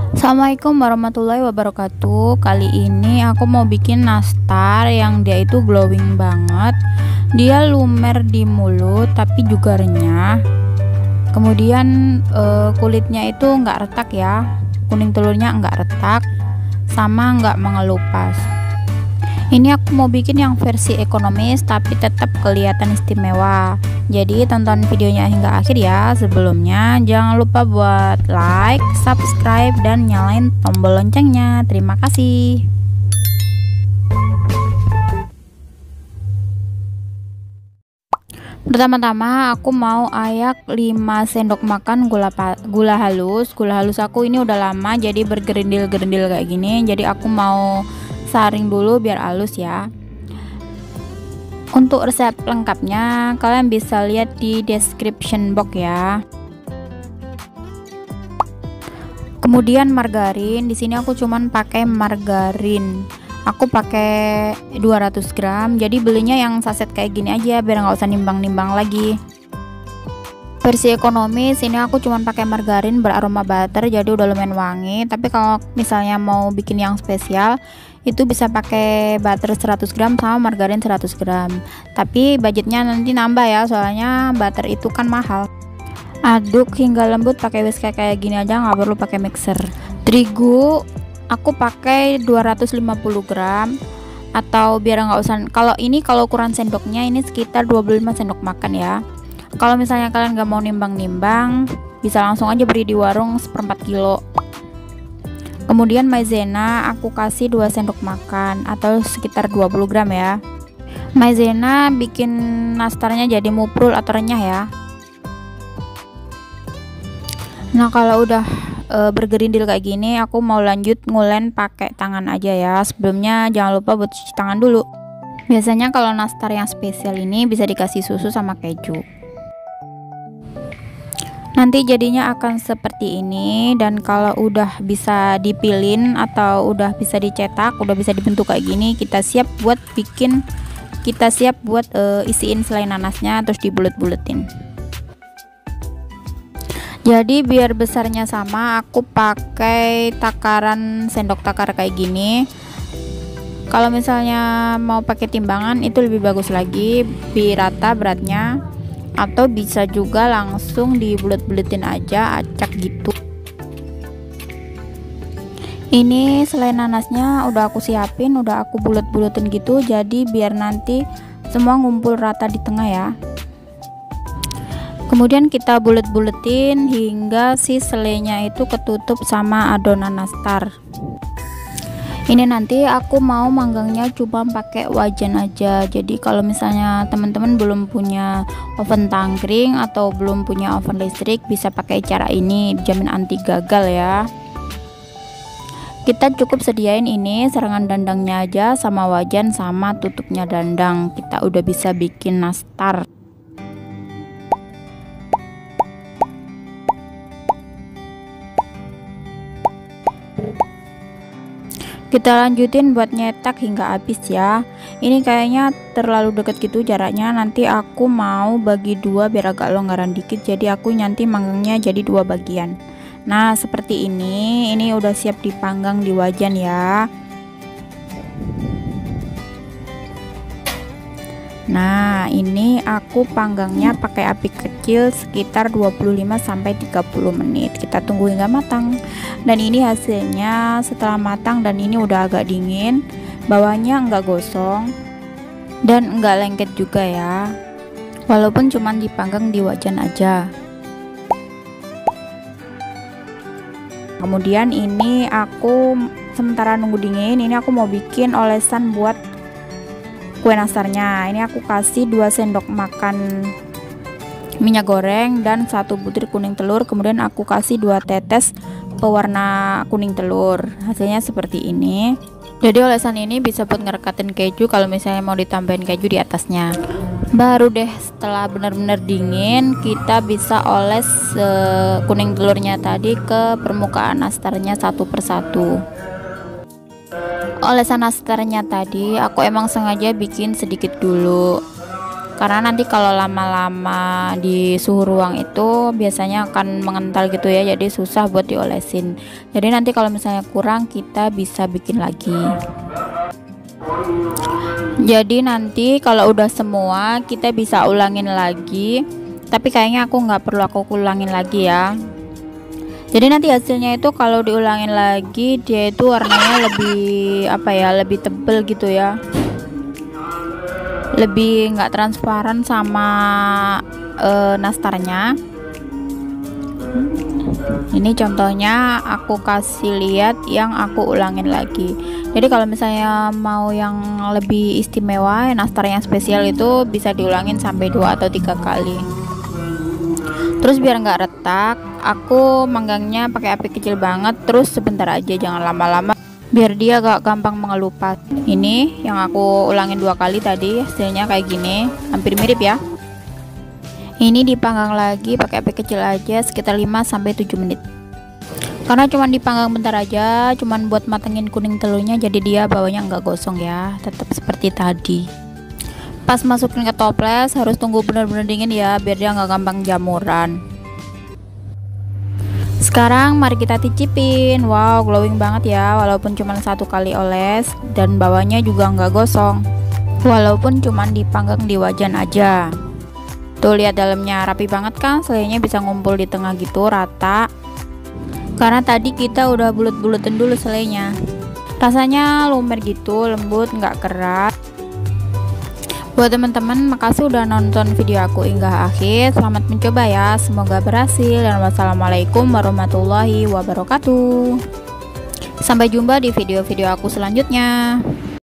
Assalamualaikum warahmatullahi wabarakatuh. Kali ini aku mau bikin nastar yang dia itu glowing banget. Dia lumer di mulut tapi juga renyah. Kemudian kulitnya itu nggak retak ya. Kuning telurnya nggak retak, sama nggak mengelupas. Ini aku mau bikin yang versi ekonomis tapi tetap kelihatan istimewa. Jadi tonton videonya hingga akhir ya. Sebelumnya jangan lupa buat like, subscribe, dan nyalain tombol loncengnya. Terima kasih. Pertama-tama aku mau ayak 5 sendok makan gula halus. Gula halus aku ini udah lama jadi bergerindil-gerindil kayak gini. Jadi aku mau saring dulu biar halus ya. Untuk resep lengkapnya kalian bisa lihat di description box ya. Kemudian margarin, di sini aku cuman pakai margarin. Aku pakai 200 gram. Jadi belinya yang saset kayak gini aja biar nggak usah nimbang-nimbang lagi. Versi ekonomis ini aku cuman pakai margarin beraroma butter, jadi udah lumayan wangi. Tapi kalau misalnya mau bikin yang spesial itu bisa pakai butter 100 gram sama margarin 100 gram. Tapi budgetnya nanti nambah ya, soalnya butter itu kan mahal. Aduk hingga lembut pakai whisk kayak gini aja, nggak perlu pakai mixer. Terigu aku pakai 250 gram, atau biar nggak usah, kalau ukuran sendoknya ini sekitar 25 sendok makan ya. Kalau misalnya kalian nggak mau nimbang-nimbang, bisa langsung aja beli di warung 1/4 kilo. Kemudian maizena aku kasih 2 sendok makan atau sekitar 20 gram ya. Maizena bikin nastarnya jadi muprul atau renyah ya. Nah kalau udah bergerindil kayak gini, aku mau lanjut ngulen pakai tangan aja ya. Sebelumnya jangan lupa buat cuci tangan dulu. Biasanya kalau nastar yang spesial ini bisa dikasih susu sama keju. Nanti jadinya akan seperti ini, dan kalau udah bisa dipilin atau udah bisa dicetak, udah bisa dibentuk kayak gini, kita siap buat isiin selai nanasnya terus dibulet-buletin. Jadi biar besarnya sama, aku pakai takaran sendok takar kayak gini. Kalau misalnya mau pakai timbangan itu lebih bagus lagi, biar rata beratnya. Atau bisa juga langsung dibulet-buletin aja, acak gitu. Ini selai nanasnya udah aku siapin, udah aku bulet-buletin gitu, jadi biar nanti semua ngumpul rata di tengah ya. Kemudian kita bulet-buletin hingga si selainya itu ketutup sama adonan nastar. Ini nanti aku mau manggangnya cuma pakai wajan aja. Jadi kalau misalnya teman-teman belum punya oven tangkring atau belum punya oven listrik, bisa pakai cara ini, dijamin anti gagal ya. Kita cukup sediain ini serangan dandangnya aja sama wajan sama tutupnya dandang. Kita udah bisa bikin nastar. Kita lanjutin buat nyetak hingga habis ya. Ini kayaknya terlalu deket gitu jaraknya, nanti aku mau bagi dua biar agak longgaran dikit. Jadi aku nanti manggangnya jadi 2 bagian. Nah seperti ini udah siap dipanggang di wajan ya. Nah ini aku panggangnya pakai api kecil sekitar 25-30 menit. Kita tunggu hingga matang. Dan ini hasilnya setelah matang, dan ini udah agak dingin. Bawahnya enggak gosong dan enggak lengket juga ya, walaupun cuman dipanggang di wajan aja. Kemudian ini aku sementara nunggu dingin, ini aku mau bikin olesan buat kue nastarnya. Ini aku kasih 2 sendok makan minyak goreng dan 1 butir kuning telur. Kemudian aku kasih 2 tetes pewarna kuning telur. Hasilnya seperti ini. Jadi olesan ini bisa buat ngerekatin keju kalau misalnya mau ditambahin keju di atasnya. Baru deh setelah benar-benar dingin, kita bisa oles kuning telurnya tadi ke permukaan nastarnya satu persatu. Olesan nastarnya tadi aku emang sengaja bikin sedikit dulu. karena nanti kalau lama-lama di suhu ruang itu biasanya akan mengental gitu ya, jadi susah buat diolesin. Jadi nanti kalau misalnya kurang kita bisa bikin lagi. Jadi nanti kalau udah semua kita bisa ulangin lagi, tapi kayaknya aku nggak perlu aku ulangin lagi ya. Jadi nanti hasilnya itu kalau diulangin lagi dia itu warnanya lebih apa ya, lebih tebel gitu ya, lebih nggak transparan sama nastarnya. Ini contohnya aku kasih lihat yang aku ulangin lagi. Jadi kalau misalnya mau yang lebih istimewa, nastar yang spesial itu bisa diulangin sampai 2 atau 3 kali. Terus biar nggak retak, aku manggangnya pakai api kecil banget, terus sebentar aja, jangan lama-lama biar dia gak gampang mengelupas. Ini yang aku ulangin 2 kali tadi, hasilnya kayak gini, hampir mirip ya. Ini dipanggang lagi pakai api kecil aja sekitar 5-7 menit. Karena cuman dipanggang bentar aja, cuman buat matengin kuning telurnya, jadi dia bawahnya nggak gosong ya, tetap seperti tadi. Pas masukin ke toples harus tunggu bener-bener dingin ya, biar dia nggak gampang jamuran. Sekarang mari kita cicipin. Wow, glowing banget ya, walaupun cuma 1 kali oles, dan bawahnya juga nggak gosong, walaupun cuma dipanggang di wajan aja. Tuh lihat dalamnya rapi banget kan, selainya bisa ngumpul di tengah gitu rata. Karena tadi kita udah bulet-buletin dulu selainya. Rasanya lumer gitu, lembut, nggak keras. Buat teman-teman, makasih udah nonton video aku hingga akhir. Selamat mencoba ya, semoga berhasil, dan wassalamualaikum warahmatullahi wabarakatuh. Sampai jumpa di video-video aku selanjutnya.